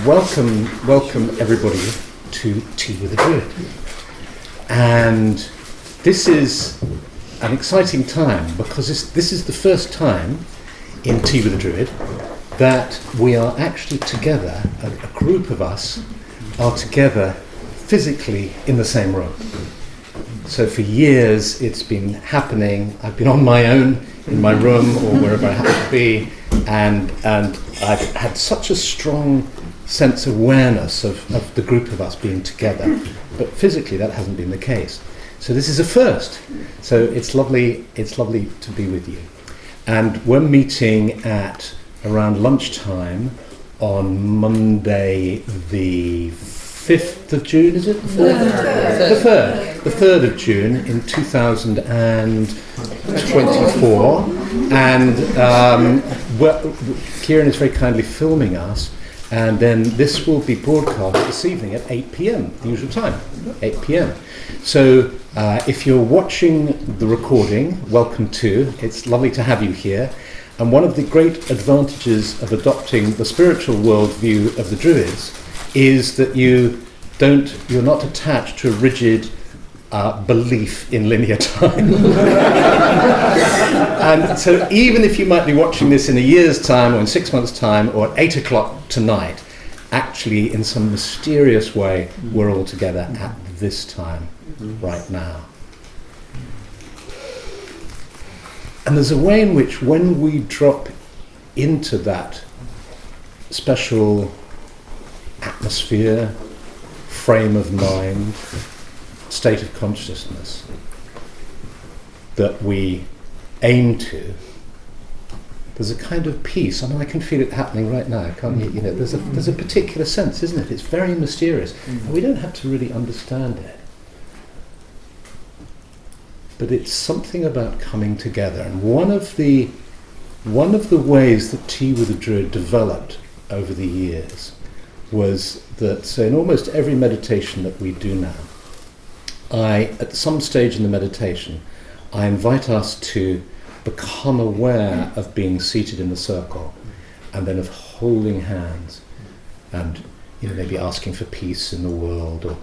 Welcome everybody to Tea with a Druid. And this is an exciting time because this is the first time in Tea with a Druid that we are actually together, a group of us are together physically in the same room. So for years it's been happening. I've been on my own in my room or wherever I happen to be, and I've had such a strong sense of awareness of the group of us being together, but physically that hasn't been the case. So this is a first. So it's lovely to be with you. And we're meeting at around lunchtime on Monday the 5th of June, is it? The 3rd of June in 2024. And Kieran is very kindly filming us, and then this will be broadcast this evening at 8 p.m, the usual time, 8 p.m. So if you're watching the recording, welcome to. It's lovely to have you here. And one of the great advantages of adopting the spiritual worldview of the Druids is that you're not attached to a rigid belief in linear time. And so even if you might be watching this in a year's time or in 6 months' time or at 8 o'clock tonight, actually in some mysterious way we're all together at this time right now. And there's a way in which when we drop into that special atmosphere, frame of mind, state of consciousness that we aim to, there's a kind of peace. I mean, I can feel it happening right now, can't you? You know, there's a particular sense, isn't it? It's very mysterious, and we don't have to really understand it. But it's something about coming together. And one of the ways that Tea with a Druid developed over the years was that, so in almost every meditation that we do now, at some stage in the meditation, I invite us to become aware of being seated in the circle, and then of holding hands, and maybe asking for peace in the world,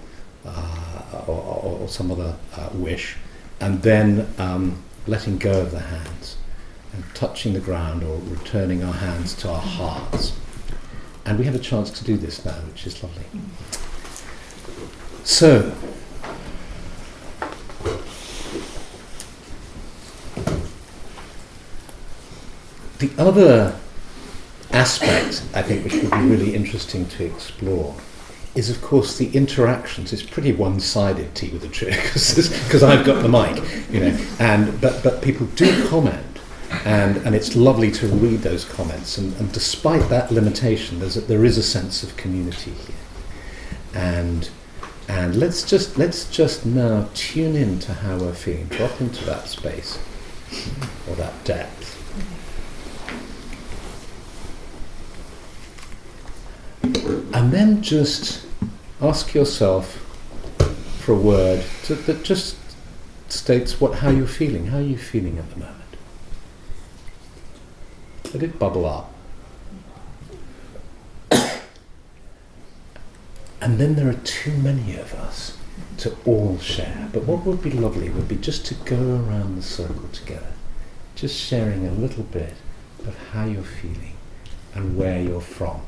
or some other wish, and then letting go of the hands and touching the ground or returning our hands to our hearts. And we have a chance to do this now, which is lovely. So, the other aspect, I think, which would be really interesting to explore is, of course, the interactions. It's pretty one-sided, Tea with a Druid, because I've got the mic, but people do comment, and it's lovely to read those comments. And despite that limitation, there is a sense of community here. And let's just now tune in to how we're feeling. Drop into that space or that depth. And then just ask yourself for a word that just states how you're feeling. How are you feeling at the moment? Let it bubble up. And then there are too many of us to all share. But what would be lovely would be just to go around the circle together, just sharing a little bit of how you're feeling and where you're from.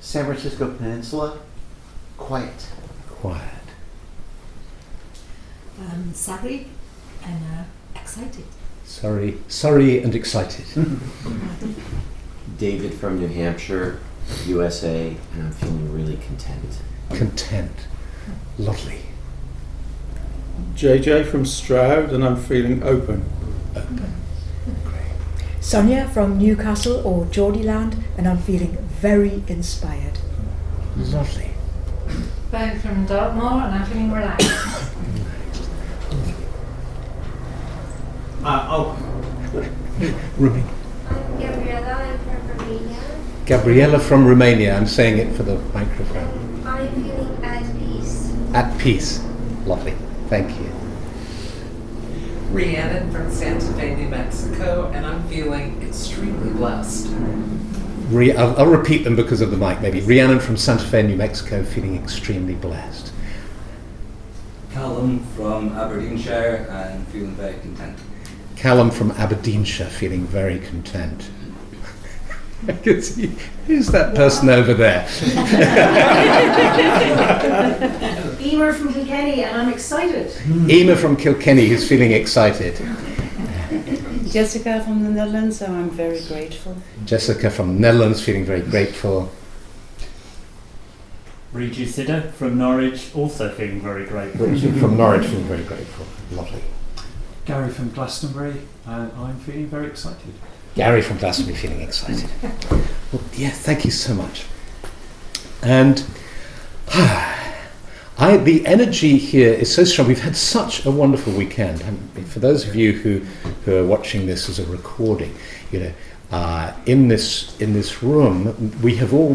San Francisco Peninsula, quiet. Sorry and excited. Surrey and excited. David from New Hampshire, USA, and I'm feeling really content. Content. Lovely. JJ from Stroud, and I'm feeling open. Great. Sonia from Newcastle or Geordieland, and I'm feeling very inspired. Lovely. Ben from Dartmoor, and I'm feeling relaxed. Rumi. Gabriella from Romania. I'm saying it for the microphone. I'm feeling at peace. At peace. Lovely. Thank you. Rhiannon from Santa Fe, New Mexico, and I'm feeling extremely blessed. I'll repeat them because of the mic, maybe. Rhiannon from Santa Fe, New Mexico, feeling extremely blessed. Callum from Aberdeenshire and feeling very content. Callum from Aberdeenshire, feeling very content. I can see, who's that person over there? Emer from Kilkenny, and I'm excited. Emer from Kilkenny, who's feeling excited. Jessica from the Netherlands, so I'm very grateful. Jessica from Netherlands, feeling very grateful. Riju Siddha from Norwich, also feeling very grateful. Riju from Norwich, feeling very grateful. Lovely. Gary from Glastonbury, and I'm feeling very excited. Gary from Glastonbury, feeling excited. Well, yeah, thank you so much. And the energy here is so strong. We've had such a wonderful weekend. And for those of you who are watching this as a recording, in this room, we've all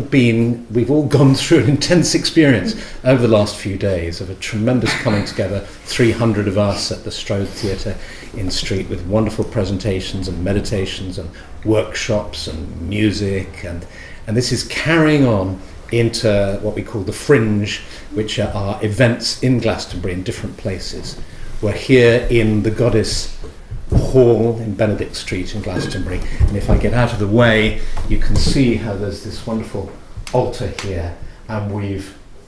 gone through an intense experience over the last few days of a tremendous coming together. 300 of us at the Strode Theatre in Street with wonderful presentations and meditations and workshops and music, and this is carrying on into what we call the Fringe, which are events in Glastonbury in different places. We're here in the Goddess Hall in Benedict Street in Glastonbury, and if I get out of the way, you can see how there's this wonderful altar here, and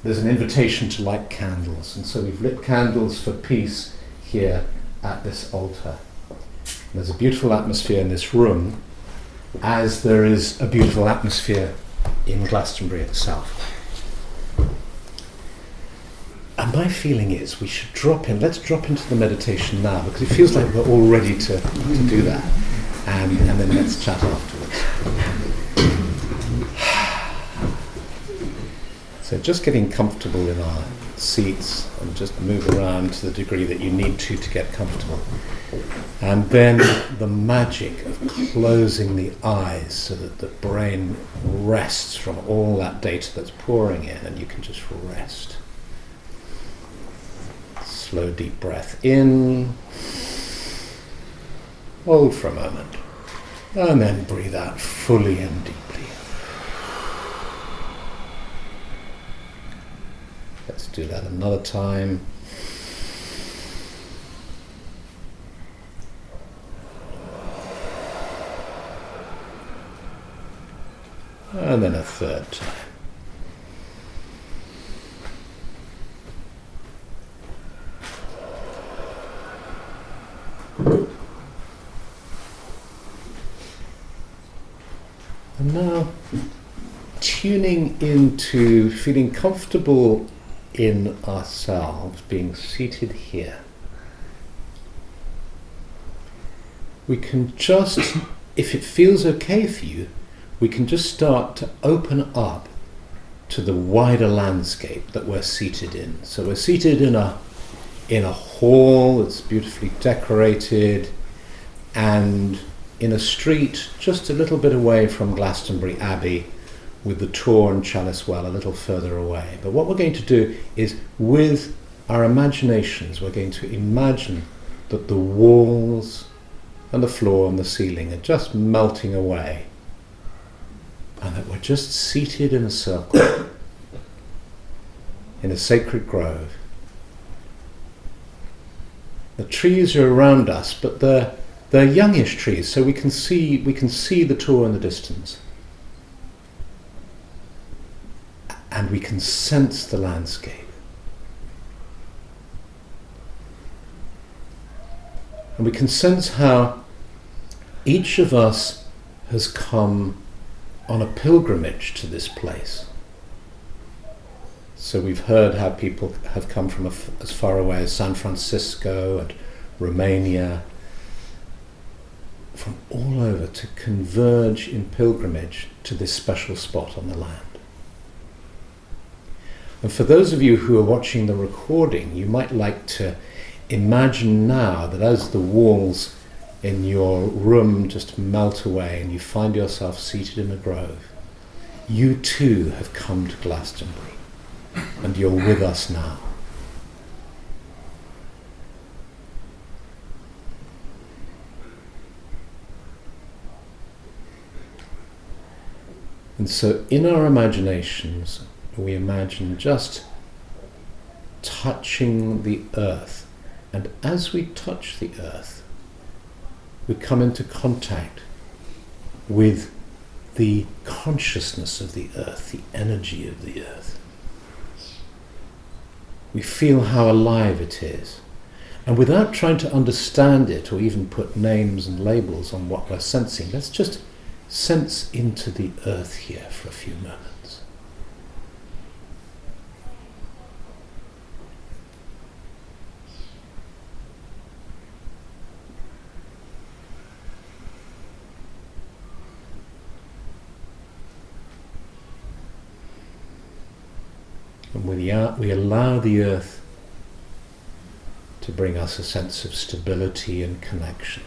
there's an invitation to light candles, and so we've lit candles for peace here at this altar. And there's a beautiful atmosphere in this room, as there is a beautiful atmosphere in Glastonbury itself. And my feeling is we should let's drop into the meditation now, because it feels like we're all ready to do that. And then let's chat afterwards. So just getting comfortable in our seats and just move around to the degree that you need to get comfortable. And then the magic of closing the eyes so that the brain rests from all that data that's pouring in, and you can just rest. Slow, deep breath in. Hold for a moment. And then breathe out fully and deeply. Let's do that another time. And then a third time. And now, tuning into feeling comfortable in ourselves, being seated here. We can just, if it feels okay for you, we can just start to open up to the wider landscape that we're seated in. So we're seated in a hall that's beautifully decorated, and in a street just a little bit away from Glastonbury Abbey, with the Tor and Chalice Well a little further away. But what we're going to do is, with our imaginations, we're going to imagine that the walls and the floor and the ceiling are just melting away, and that we're just seated in a circle in a sacred grove. The trees are around us, but they're youngish trees, so we can see the Tor in the distance, and we can sense the landscape. And we can sense how each of us has come on a pilgrimage to this place. So we've heard how people have come from as far away as San Francisco and Romania, from all over, to converge in pilgrimage to this special spot on the land. And for those of you who are watching the recording, you might like to imagine now that as the walls in your room just melt away and you find yourself seated in a grove, you too have come to Glastonbury, and you're with us now. And so in our imaginations, we imagine just touching the earth. And as we touch the earth, we come into contact with the consciousness of the earth, the energy of the earth. We feel how alive it is. And without trying to understand it or even put names and labels on what we're sensing, let's just sense into the earth here for a few moments. And we allow the earth to bring us a sense of stability and connection.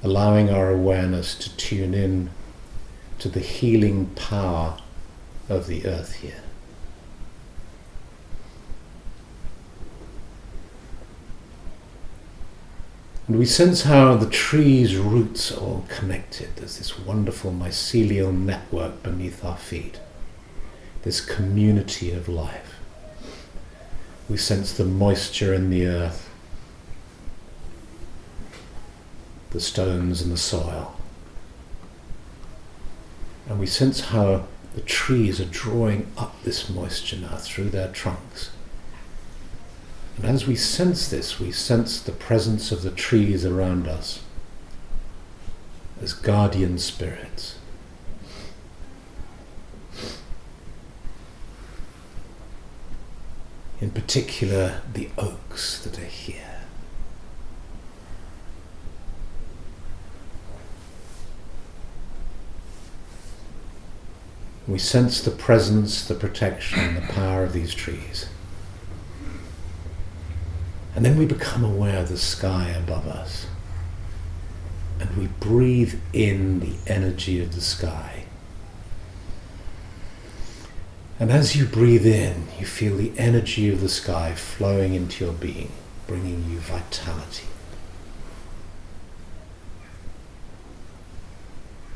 Allowing our awareness to tune in to the healing power of the earth here. And we sense how the trees' roots are all connected. There's this wonderful mycelial network beneath our feet, this community of life. We sense the moisture in the earth, the stones and the soil. And we sense how the trees are drawing up this moisture now through their trunks. And as we sense this, we sense the presence of the trees around us as guardian spirits. In particular, the oaks that are here. We sense the presence, the protection, and the power of these trees. And then we become aware of the sky above us. And we breathe in the energy of the sky. And as you breathe in, you feel the energy of the sky flowing into your being, bringing you vitality.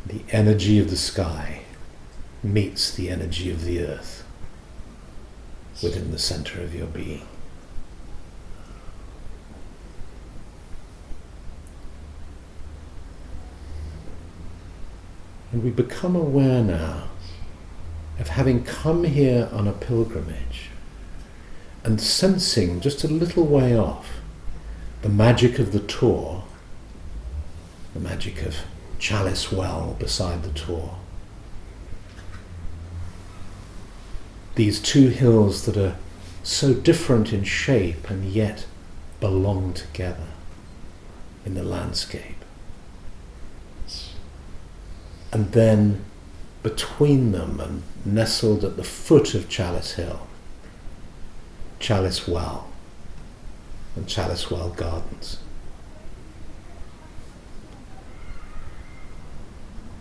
The energy of the sky meets the energy of the earth within the center of your being. And we become aware now of having come here on a pilgrimage and sensing just a little way off the magic of the Tor, the magic of Chalice Well beside the Tor. These two hills that are so different in shape and yet belong together in the landscape. And then between them and nestled at the foot of Chalice Hill, Chalice Well and Chalice Well Gardens.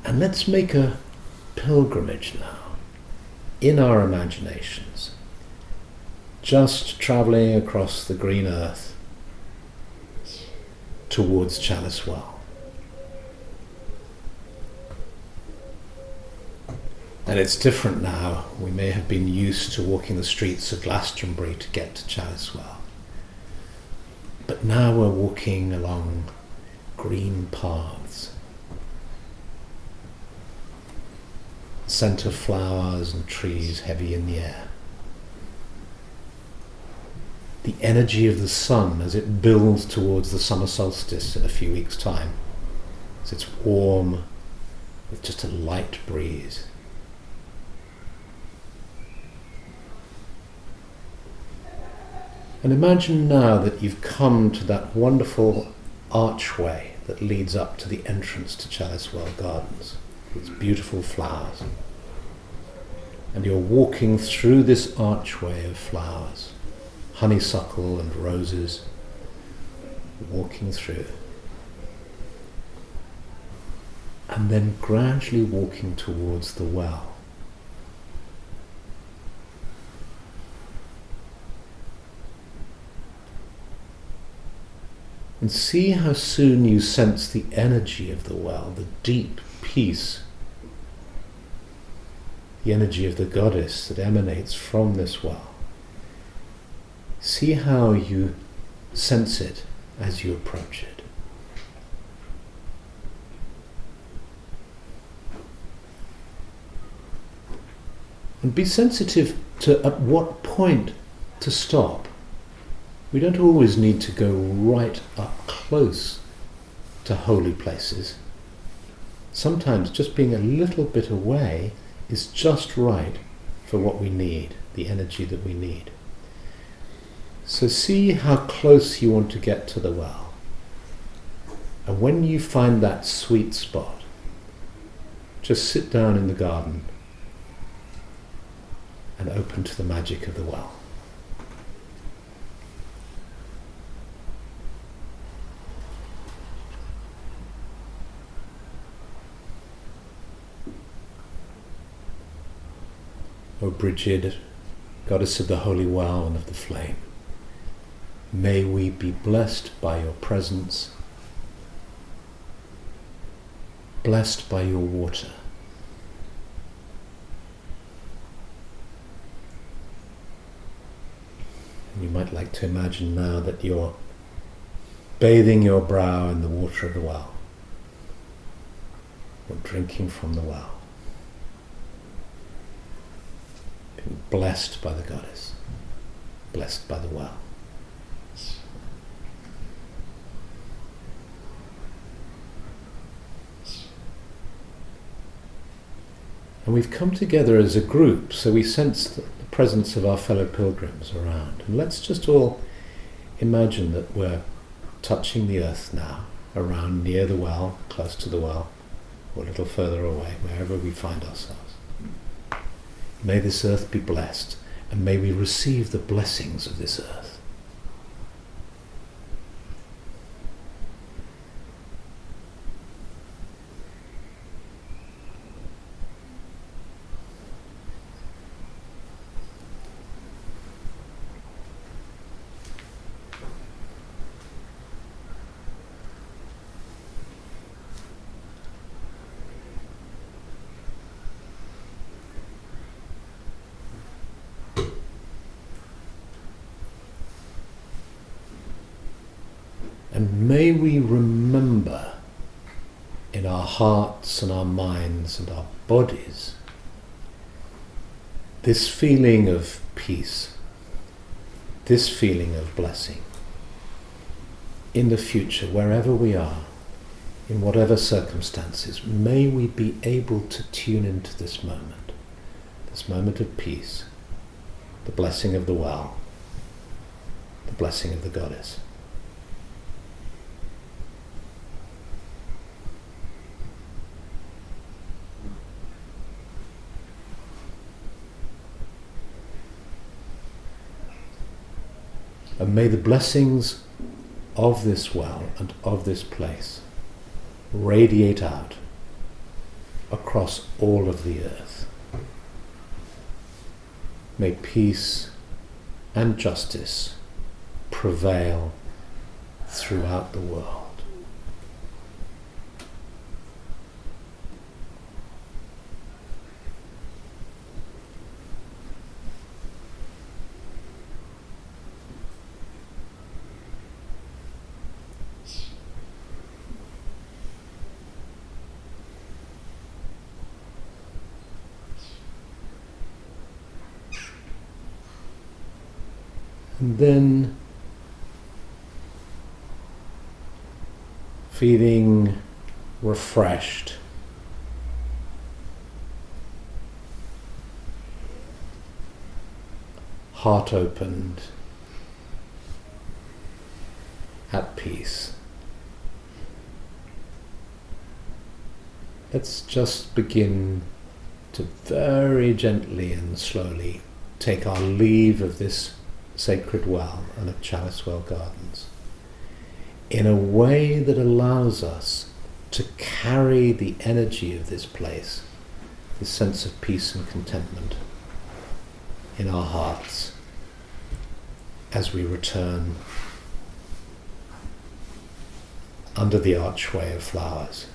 And let's make a pilgrimage now in our imaginations, just travelling across the green earth towards Chalice Well. And it's different now. We may have been used to walking the streets of Glastonbury to get to Chalice Well. But now we're walking along green paths, scent of flowers and trees heavy in the air. The energy of the sun as it builds towards the summer solstice in a few weeks' time. As it's warm with just a light breeze. And imagine now that you've come to that wonderful archway that leads up to the entrance to Chalice Well Gardens. Its beautiful flowers. And you're walking through this archway of flowers, honeysuckle and roses, walking through. And then gradually walking towards the well. And see how soon you sense the energy of the well, the deep peace, the energy of the goddess that emanates from this well. See how you sense it as you approach it. And be sensitive to at what point to stop. We don't always need to go right up close to holy places. Sometimes just being a little bit away is just right for what we need, the energy that we need. So see how close you want to get to the well. And when you find that sweet spot, just sit down in the garden and open to the magic of the well. O Brigid, goddess of the holy well and of the flame, may we be blessed by your presence, blessed by your water. You might like to imagine now that you're bathing your brow in the water of the well, or drinking from the well. Being blessed by the goddess, blessed by the well. And we've come together as a group, so we sense the presence of our fellow pilgrims around. And let's just all imagine that we're touching the earth now, around near the well, close to the well, or a little further away, wherever we find ourselves. May this earth be blessed, and may we receive the blessings of this earth. And may we remember in our hearts and our minds and our bodies this feeling of peace, this feeling of blessing. In the future, wherever we are, in whatever circumstances, may we be able to tune into this moment of peace, the blessing of the well, the blessing of the goddess. And may the blessings of this well and of this place radiate out across all of the earth. May peace and justice prevail throughout the world. And then feeling refreshed, heart opened, at peace. Let's just begin to very gently and slowly take our leave of this sacred well and of Chalice Well Gardens in a way that allows us to carry the energy of this place, this sense of peace and contentment in our hearts as we return under the archway of flowers,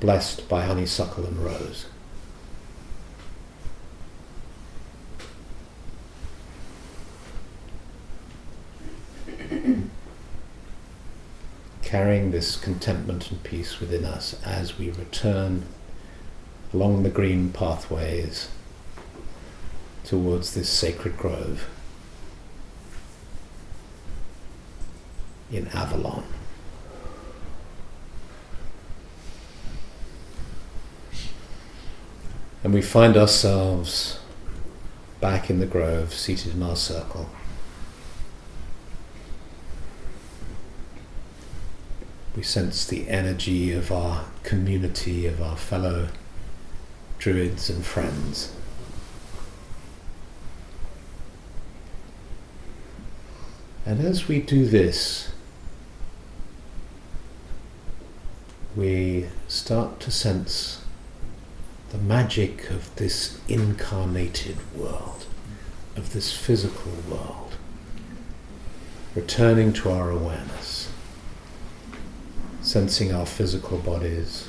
blessed by honeysuckle and rose. Carrying this contentment and peace within us as we return along the green pathways towards this sacred grove in Avalon. And we find ourselves back in the grove, seated in our circle. We sense the energy of our community, of our fellow Druids and friends. And as we do this, we start to sense the magic of this incarnated world, of this physical world, returning to our awareness, sensing our physical bodies,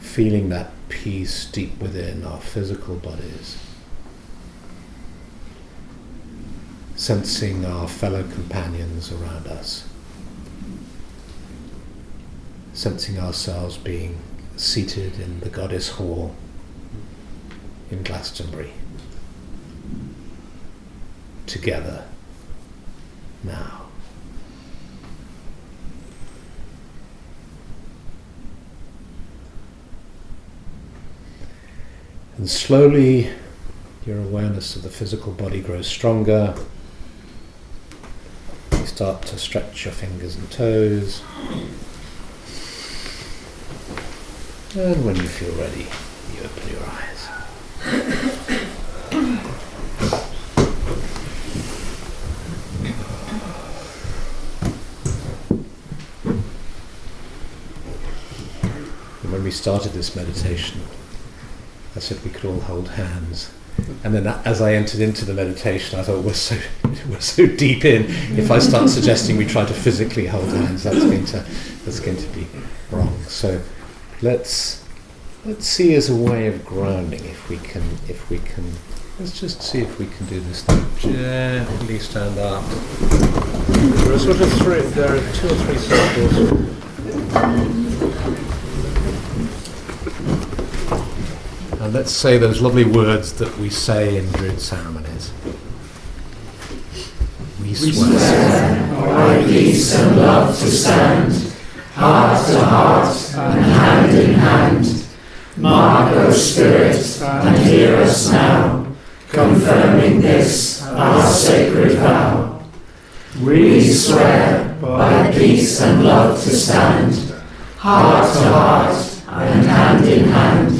feeling that peace deep within our physical bodies, sensing our fellow companions around us, sensing ourselves being seated in the Goddess Hall in Glastonbury, together now. And slowly your awareness of the physical body grows stronger. You start to stretch your fingers and toes. And when you feel ready, you open your eyes. And when we started this meditation, I said we could all hold hands. And then as I entered into the meditation, I thought we're so deep in. If I start suggesting we try to physically hold hands, that's going to be wrong. So let's see as a way of grounding if we can. Let's just see if we can do this thing. Gently stand up. There are sort of three. There are 2 or 3 circles. And let's say those lovely words that we say in Druid ceremonies. We swear by peace and love to stand, heart to heart and hand in hand. Mark, O Spirit, and hear us now, confirming this, our sacred vow. We swear by peace and love to stand, heart to heart and hand in hand.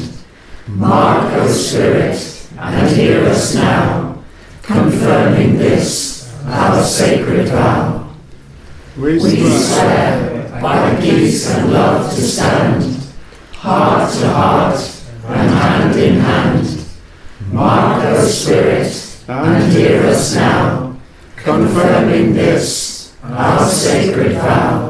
Mark, O Spirit, and hear us now, confirming this, our sacred vow. We swear by peace and love to stand, heart to heart and hand in hand. Mark, O Spirit, and hear us now, confirming this, our sacred vow.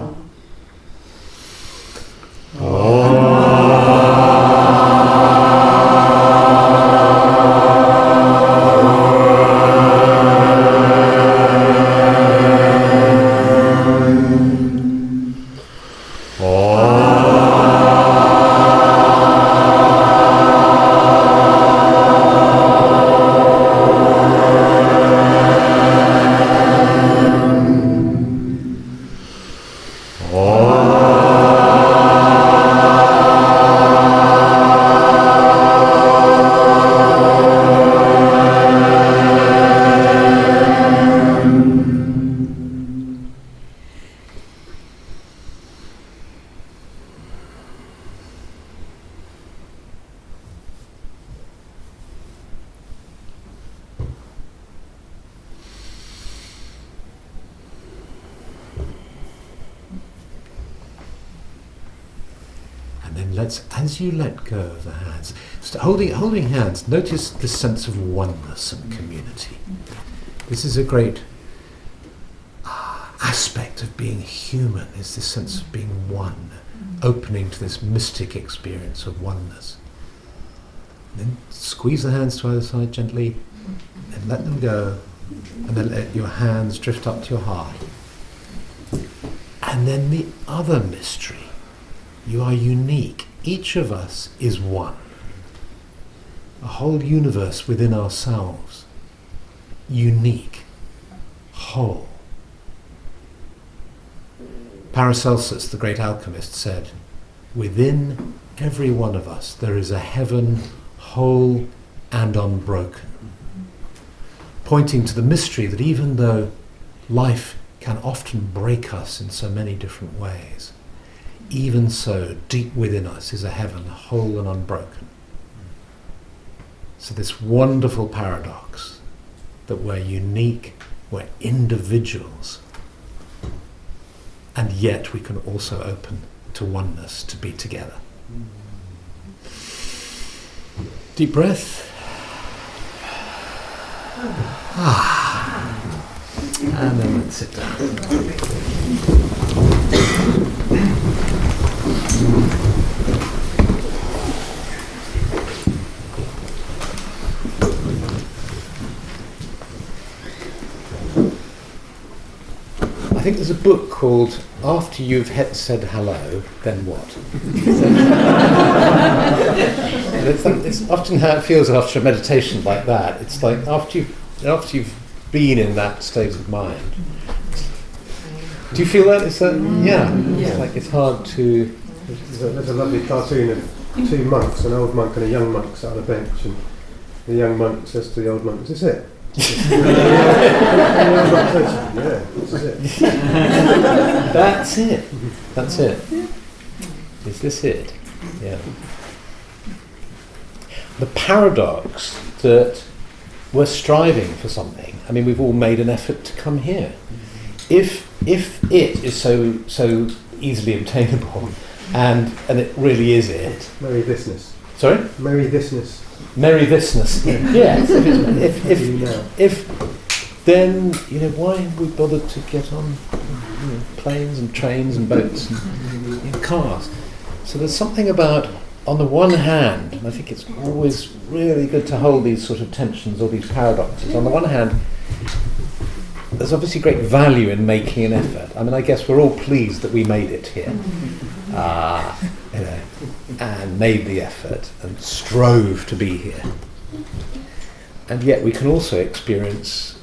As you let go of the hands, holding hands, notice the sense of oneness and community. This is a great aspect of being human is this sense of being one, opening to this mystic experience of oneness. Then squeeze the hands to either side gently, and let them go, and then let your hands drift up to your heart. And then the other mystery, you are unique. Each of us is one. A whole universe within ourselves. Unique. Whole. Paracelsus, the great alchemist, said, within every one of us there is a heaven whole and unbroken. Pointing to the mystery that even though life can often break us in so many different ways, even so, deep within us is a heaven whole and unbroken. So this wonderful paradox that we're unique, we're individuals, and yet we can also open to oneness, to be together. Deep breath. And then let's sit down. I think there's a book called After You've Said Hello, Then What? And it's often how it feels after a meditation like that. It's like after you've been in that state of mind. Do you feel that? It's that, yeah. It's like it's hard to. There's a lovely cartoon of two monks, an old monk and a young monk, sat on a bench, and the young monk says to the old monk, "Is this it?" Yeah, this is it. That's it. That's it. Is this it? Yeah. The paradox that we're striving for something. I mean, we've all made an effort to come here. If it is so easily obtainable, and it really is it. Merry thisness. Sorry? Merry thisness. Merry thisness. Yes. If then why have we bothered to get on planes and trains and boats and cars? So there's something about, on the one hand, and I think it's always really good to hold these sort of tensions or these paradoxes. On the one hand, there's obviously great value in making an effort. I mean, I guess we're all pleased that we made it here, and made the effort and strove to be here. And yet we can also experience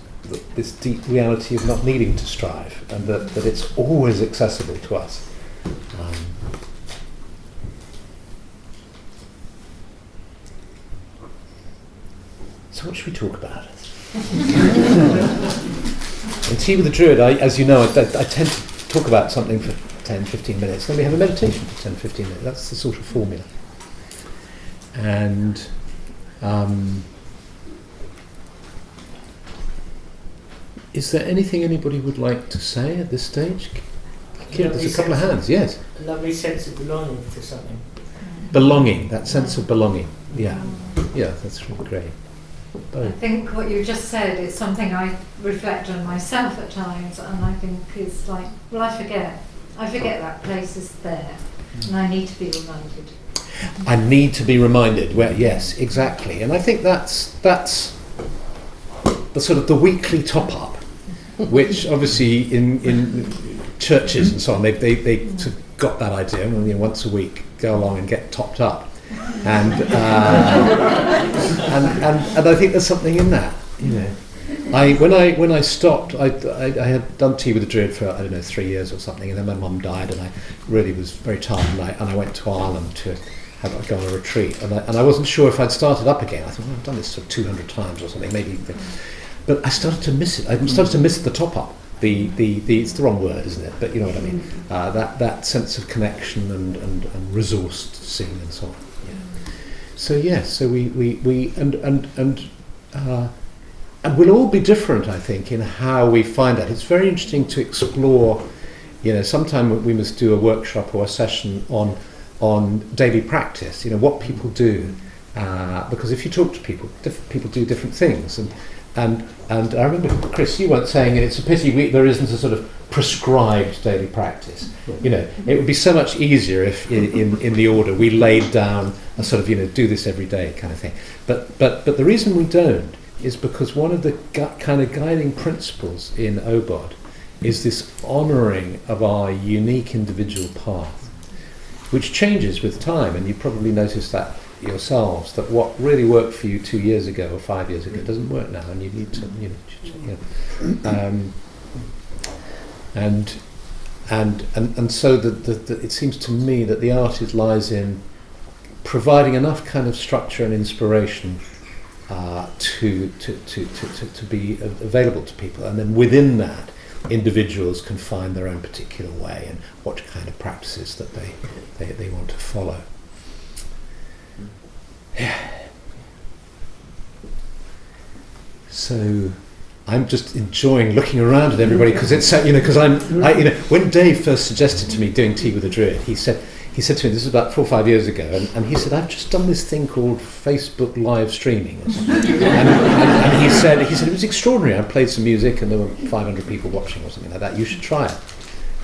this deep reality of not needing to strive, and that it's always accessible to us. So what should we talk about? In Tea with the Druid, as you know, I tend to talk about something for 10, 15 minutes, then we have a meditation for 10, 15 minutes. That's the sort of formula. And is there anything anybody would like to say at this stage? Kira, there's a couple of hands, yes. A lovely sense of belonging to something. Belonging, that sense of belonging. Yeah, that's really great. I think what you just said is something I reflect on myself at times, and I think is like, well, I forget that place is there, and I need to be reminded. I need to be reminded. Well, yes, exactly, and I think that's the sort of the weekly top up, which obviously in churches and so on they sort of got that idea. Once a week, go along and get topped up. And I think there's something in that, When I stopped, I had done Tea with the Druid for 3 years or something, and then my mum died, and I really was very tired, and I went to Ireland to go on a retreat, and I wasn't sure if I'd started up again. I thought, I've done this sort of 200 times or something, maybe, but I started to miss it. I started to miss the top up. The it's the wrong word, isn't it? But you know what I mean. That sense of connection and resourcing and so on. So yes, so we and we'll all be different, I think, in how we find that. It's very interesting to explore. Sometime we must do a workshop or a session on daily practice. What people do, because if you talk to people, people do different things, and and I remember, Chris, you weren't saying it's a pity there isn't a sort of prescribed daily practice. You know, it would be so much easier if in the order we laid down a sort of, you know, do this every day kind of thing. But the reason we don't is because one of the kind of guiding principles in OBOD is this honouring of our unique individual path, which changes with time, and you probably noticed that yourselves, that what really worked for you 2 years ago or 5 years ago doesn't work now, and you need to, you know. And so it seems to me that the art lies in providing enough kind of structure and inspiration to be available to people, and then within that, individuals can find their own particular way and what kind of practices that they want to follow. So I'm just enjoying looking around at everybody, because it's, you know, because when Dave first suggested to me doing Tea with a Druid, he said to me, this is about 4 or 5 years ago, and he said, I've just done this thing called Facebook live streaming or something. and he said it was extraordinary. I played some music and there were 500 people watching or something like that. You should try it.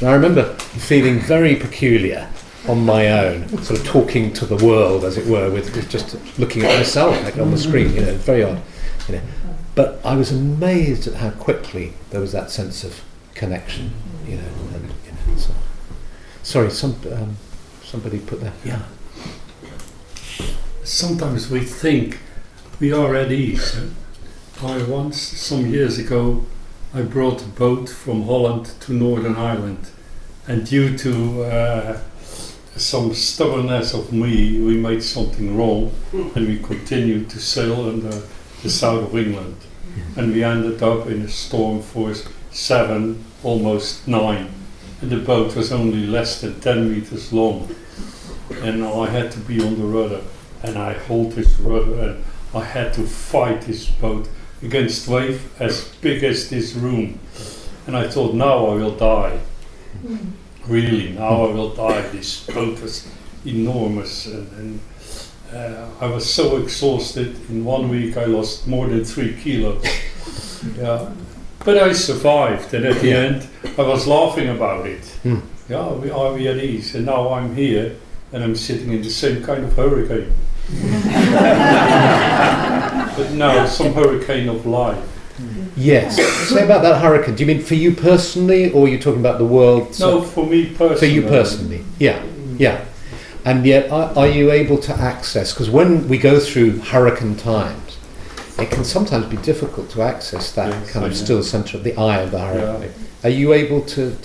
And I remember feeling very peculiar on my own, sort of talking to the world, as it were, with just looking at myself like on the screen. You know, very odd. You know, but I was amazed at how quickly there was that sense of connection. You know, and, you know, so. Sorry, somebody put that. Yeah. Sometimes we think we are at ease. Some years ago, I brought a boat from Holland to Northern Ireland, and due to some stubbornness of me, we made something wrong, and we continued to sail in the south of England, and we ended up in a storm force 7, almost 9, and the boat was only less than 10 meters long, and I had to be on the rudder, and I hold this rudder, and I had to fight this boat against wave as big as this room, and I thought, now I will die. Really, now I will die. This boat was enormous, and I was so exhausted. In 1 week I lost more than 3 kilos. Yeah, but I survived, and at the end I was laughing about it. Yeah, we at ease, and now I'm here and I'm sitting in the same kind of hurricane. But now some hurricane of life. Yes. Say about that hurricane. Do you mean for you personally, or are you talking about the world? No, for me personally. For you personally. Yeah. Yeah. And yet, are you able to access? Because when we go through hurricane times, it can sometimes be difficult to access that kind of still center of the eye of the hurricane. Yeah. Are you able to?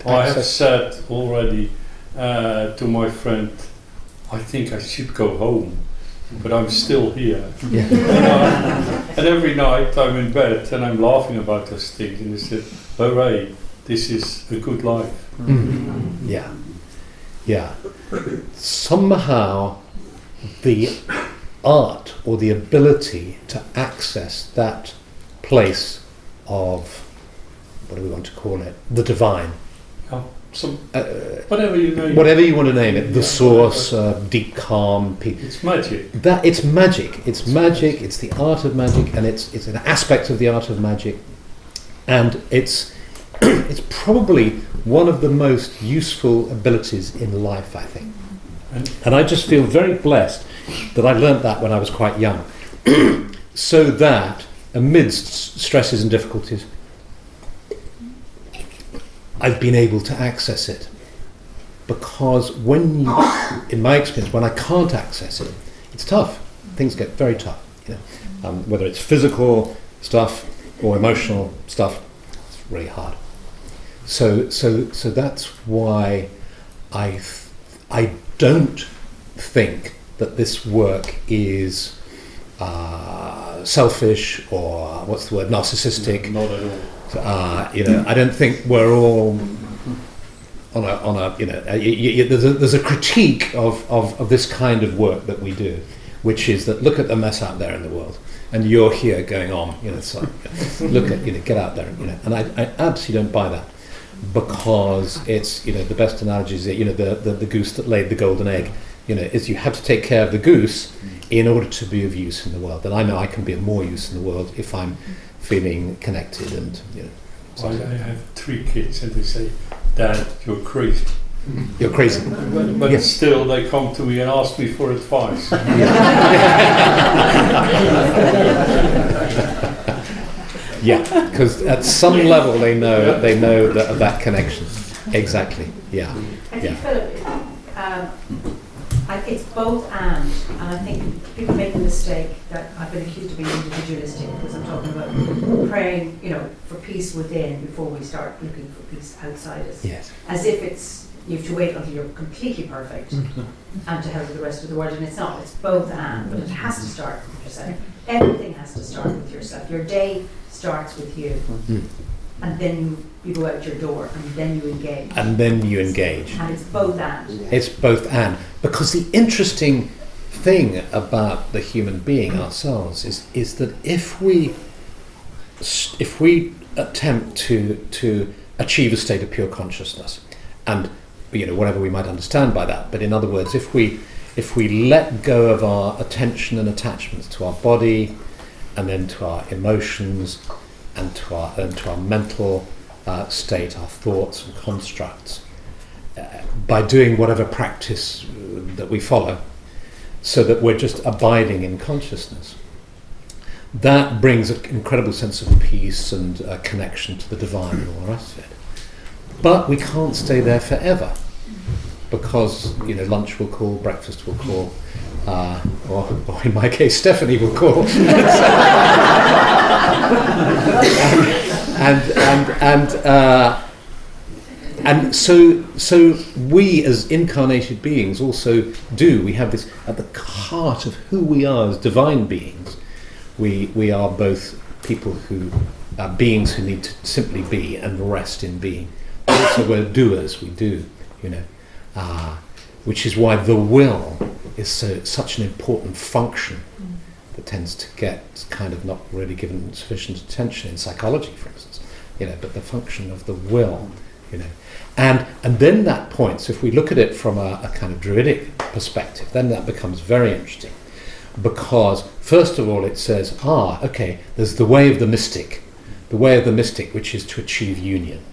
I have said already to my friend, I think I should go home, but I'm still here. Yeah. And every night I'm in bed and I'm laughing about those things, and I said, hooray, this is a good life. Mm. Yeah. Yeah. Somehow the art or the ability to access that place of, what do we want to call it, the divine. Whatever you name it. Whatever you want to name it, the source, deep calm. It's magic. It's magic. It's magic. It's the art of magic, and it's an aspect of the art of magic, and it's probably one of the most useful abilities in life, I think. And I just feel very blessed that I learnt that when I was quite young, so that amidst stresses and difficulties, I've been able to access it. Because when you, in my experience, when I can't access it, it's tough. Things get very tough. You know, whether it's physical stuff or emotional stuff, it's really hard. So that's why I don't think that this work is selfish or what's the word, narcissistic. Not at all. You know, I don't think we're all on a you know. There's a critique of this kind of work that we do, which is that look at the mess out there in the world, and you're here going on. You know, so look at, you know, get out there. You know, and I absolutely don't buy that, because it's, you know, the best analogy is, you know, the goose that laid the golden egg. is you have to take care of the goose in order to be of use in the world. And I know I can be of more use in the world if I'm feeling connected and, I have 3 kids and they say, Dad, you're crazy. You're crazy. But Yes. still they come to me and ask me for advice. Yeah, because at some level they know that connection. Exactly. Yeah. I think, Philip, it's both and I think people make the mistake that I've been accused of being individualistic because I'm talking about praying, for peace within before we start looking for peace outside us. Yes. As if you have to wait until you're completely perfect and to help with the rest of the world, and it's not. It's both and, but it has to start with yourself. Everything has to start with yourself. Your day starts with you, and then you go out your door, and then you engage. And then you engage. And it's both and. It's both and. Because the interesting thing about the human being ourselves is that if we attempt to achieve a state of pure consciousness, and whatever we might understand by that, but in other words, if we let go of our attention and attachments to our body, and then to our emotions, and to our mental state, our thoughts and constructs, by doing whatever practice that we follow, so that we're just abiding in consciousness, that brings an incredible sense of peace and connection to the divine and all the rest of it. But we can't stay there forever, because lunch will call, breakfast will call, or in my case, Stephanie will call, and so we as incarnated beings also do. We have this at the heart of who we are as divine beings. We are both people who are beings who need to simply be and rest in being. Also, we're doers. We do, which is why the will is such an important function that tends to get kind of not really given sufficient attention in psychology, for instance. But the function of the will, and then that point. So if we look at it from a kind of Druidic perspective, then that becomes very interesting, because first of all it says, okay, there's the way of the mystic, which is to achieve union.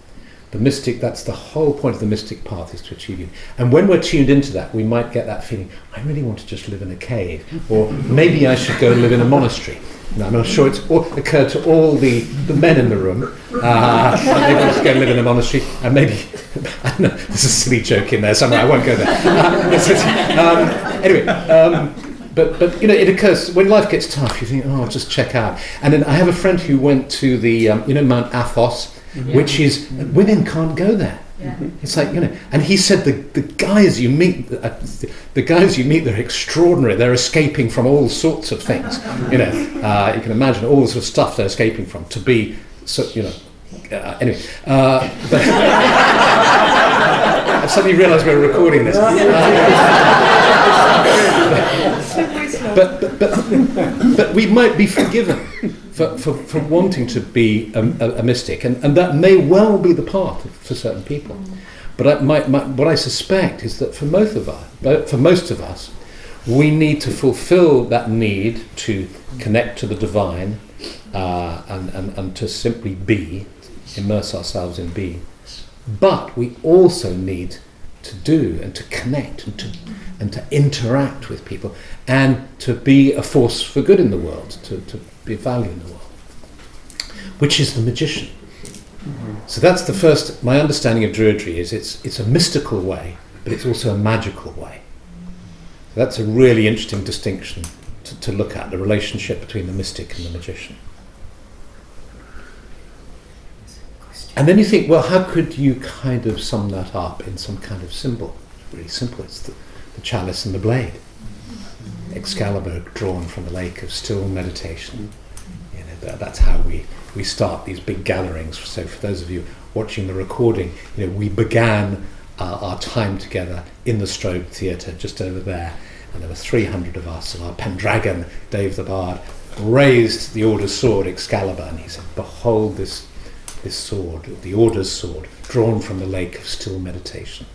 The mystic, that's the whole point of the mystic path, is to achieve union. And when we're tuned into that, we might get that feeling, I really want to just live in a cave, or maybe I should go and live in a monastery. Now, I'm sure it's occurred to all the men in the room, they want to go and live in a monastery, and maybe, I don't know, there's a silly joke in there somewhere, I won't go there. But it occurs, when life gets tough, you think, I'll just check out. And then I have a friend who went to the, Mount Athos, which is, women can't go there. Yeah. It's like, and he said the guys you meet, they're extraordinary. They're escaping from all sorts of things. You can imagine all the sort of stuff they're escaping from to be, anyway. But I suddenly realised we were recording this. But we might be forgiven for wanting to be a mystic, and that may well be the path for certain people. But what I suspect is that for most of us, we need to fulfill that need to connect to the divine and to simply be, immerse ourselves in being. But we also need to do and to connect and to interact with people and to be a force for good in the world, to be of value in the world, which is the magician. So that's the first. My understanding of Druidry is it's a mystical way, but it's also a magical way. So that's a really interesting distinction to look at, the relationship between the mystic and the magician. And then you think, well, how could you kind of sum that up in some kind of symbol? It's really simple. It's the chalice and the blade. Excalibur drawn from the lake of still meditation. That's how we start these big gatherings. So for those of you watching the recording, we began our time together in the Strobe Theatre just over there, and there were 300 of us, and our Pendragon, Dave the Bard, raised the Order's sword, Excalibur, and he said, behold this sword, the Order's sword, drawn from the lake of still meditation.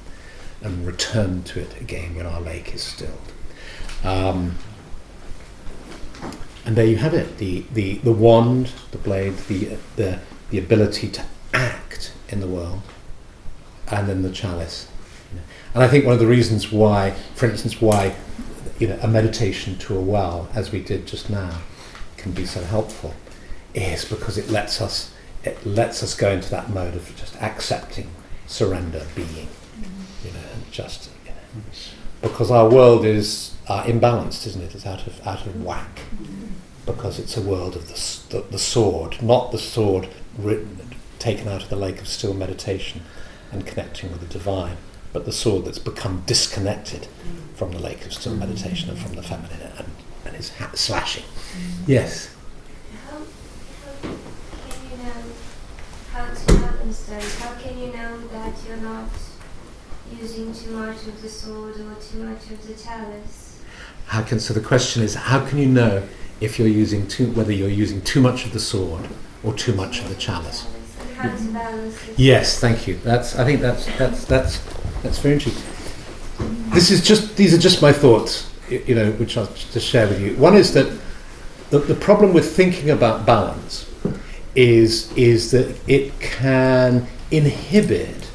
and return to it again when our lake is stilled. And there you have it, the wand, the blade, the ability to act in the world, and then the chalice. And I think one of the reasons why, for instance, why a meditation to a well, as we did just now, can be so helpful, is because it lets us go into that mode of just accepting, surrender, being, and just because our world is imbalanced, isn't it? It's out of whack, because it's a world of the sword, not the sword taken out of the lake of still meditation and connecting with the divine, but the sword that's become disconnected from the lake of still meditation and from the feminine and is slashing. Yes. How can you know how to balance those? How can you know that you're not using too much of the sword or too much of the chalice? So the question is, how can you know if you're using whether you're using too much of the sword or too much of the chalice? And how to balance it? Yes, thank you. I think that's very interesting. These are just my thoughts, which I'll just share with you. One is that the problem with thinking about balance is that it can inhibit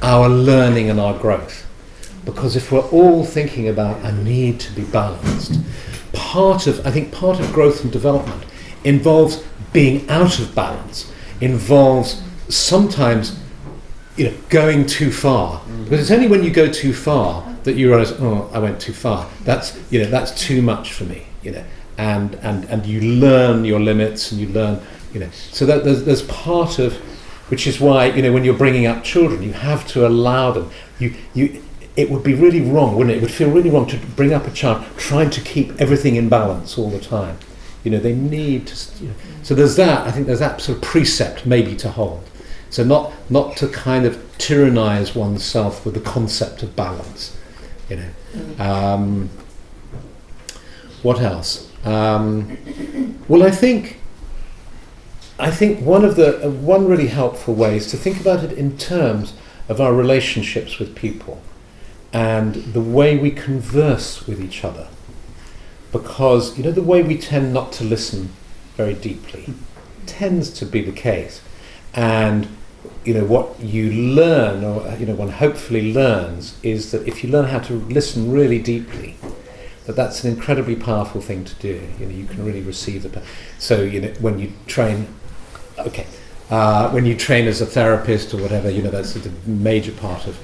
our learning and our growth. Because if we're all thinking about a need to be balanced, part of growth and development involves being out of balance, involves sometimes going too far. Because it's only when you go too far that you realise, I went too far. That's too much for me. And you learn your limits, and you learn, so that there's part of, which is why, when you're bringing up children, you have to allow them. It would be really wrong, wouldn't it? It would feel really wrong to bring up a child trying to keep everything in balance all the time. They need to. So there's that. I think there's that sort of precept maybe to hold. So not to kind of tyrannize oneself with the concept of balance. What else? Well, I think one really helpful way is to think about it in terms of our relationships with people and the way we converse with each other. Because, the way we tend not to listen very deeply tends to be the case. And, what you learn, or, one hopefully learns, is that if you learn how to listen really deeply, that's an incredibly powerful thing to do. You can really receive so, when you train, when you train as a therapist or whatever, that's a major part of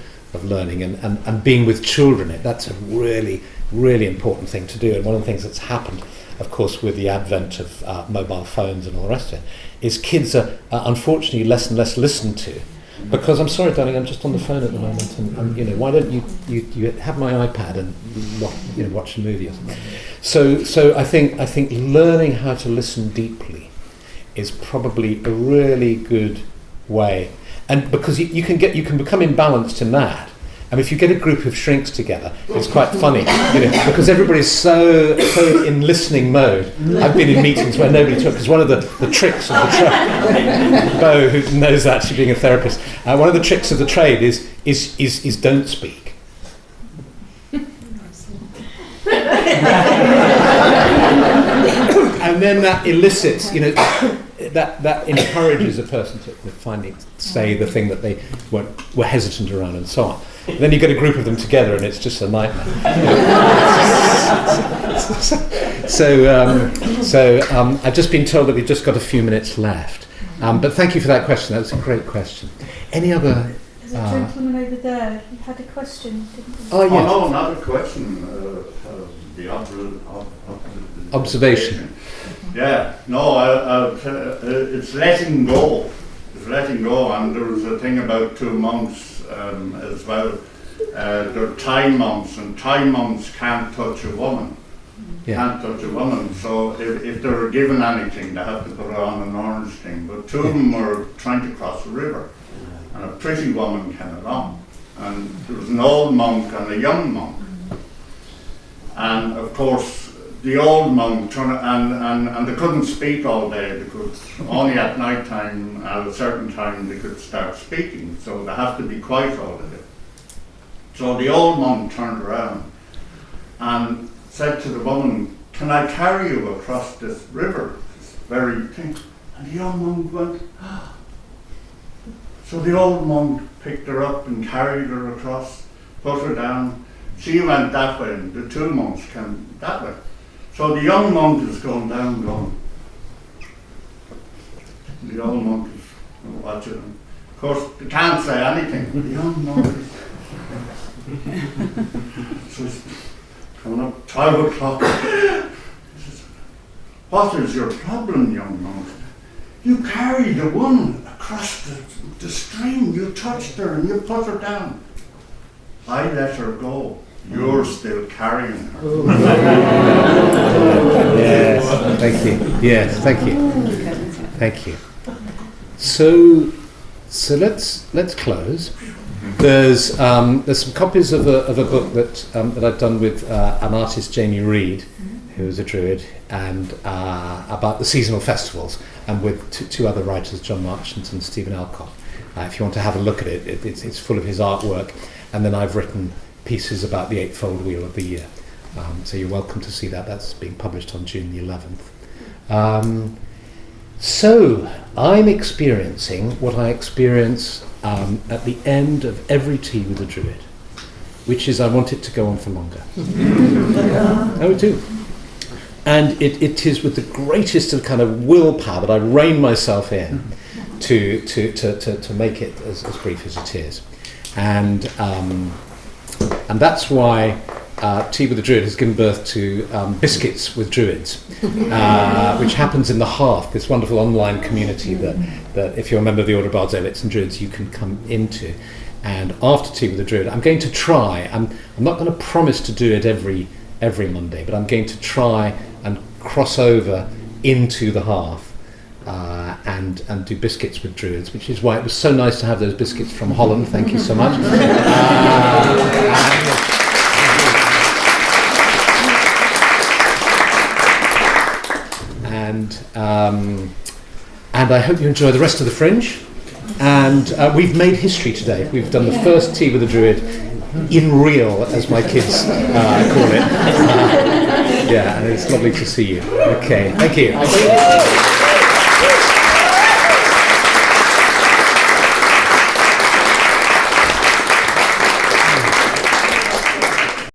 learning, and being with children, that's a really, really important thing to do. And one of the things that's happened, of course, with the advent of mobile phones and all the rest of it, is kids are unfortunately less and less listened to. Because I'm sorry, darling, I'm just on the phone at the moment, and why don't you have my iPad and watch a movie or something. So I think learning how to listen deeply is probably a really good way. And because you can become imbalanced in that. And if you get a group of shrinks together, it's quite funny, because everybody's so in listening mode. I've been in meetings where nobody talks, because one of the tricks of the trade, Bo, who knows that, she being a therapist, one of the tricks of the trade is don't speak. And then that elicits, that encourages a person to finally say the thing that they were hesitant around and so on. And then you get a group of them together and it's just a nightmare. So I've just been told that we've just got a few minutes left. But thank you for that question. That was a great question. Any other... There's a gentleman over there. You had a question, didn't you? Oh, yes. No, not a question. The observation. Yeah, no, it's letting go. It's letting go, and there was a thing about two monks as well. They're Thai monks, and Thai monks can't touch a woman. Can't touch a woman. So if they're given anything, they have to put on an orange thing. But two of them were trying to cross a river, and a pretty woman came along, and there was an old monk and a young monk, and of course. The old monk and they couldn't speak all day. They could only at night time, at a certain time, they could start speaking. So they have to be quiet all the day. So the old monk turned around and said to the woman, "Can I carry you across this river, this very thing?" And the young monk went, "Ah." So the old monk picked her up and carried her across, put her down. She went that way, and the two monks came that way. So the young monk is going down, going. The old monk is watching him. Of course, they can't say anything. The young monk is. So he's coming up 12 o'clock. He says, "What is your problem, young monk? You carried a woman across the stream. You touched her and you put her down. I let her go. You're still carrying her." Yes, thank you. Yes, thank you. Thank you. So let's close. There's some copies of a book that I've done with an artist, Jamie Reed, who is a Druid, and about the seasonal festivals, and with two other writers, John Marchant and Stephen Alcott. If you want to have a look at it, it's full of his artwork. And then I've written pieces about the eightfold wheel of the year. So you're welcome to see that. That's being published on June the 11th. So I'm experiencing what I experience at the end of every tea with a Druid, which is I want it to go on for longer. I do. And it is with the greatest of kind of willpower that I rein myself in to make it as brief as it is. And that's why Tea with the Druid has given birth to Biscuits with Druids, which happens in the Hearth, this wonderful online community that if you're a member of the Order of Bards, Zealots and Druids, you can come into. And after Tea with the Druid, I'm going to try, I'm not going to promise to do it every Monday, but I'm going to try and cross over into the Hearth and do Biscuits with Druids, which is why it was so nice to have those biscuits from Holland. Thank you so much. And I hope you enjoy the rest of the Fringe. And we've made history today. We've done the first Tea with a Druid in real, as my kids call it. Yeah, and it's lovely to see you. Okay, thank you.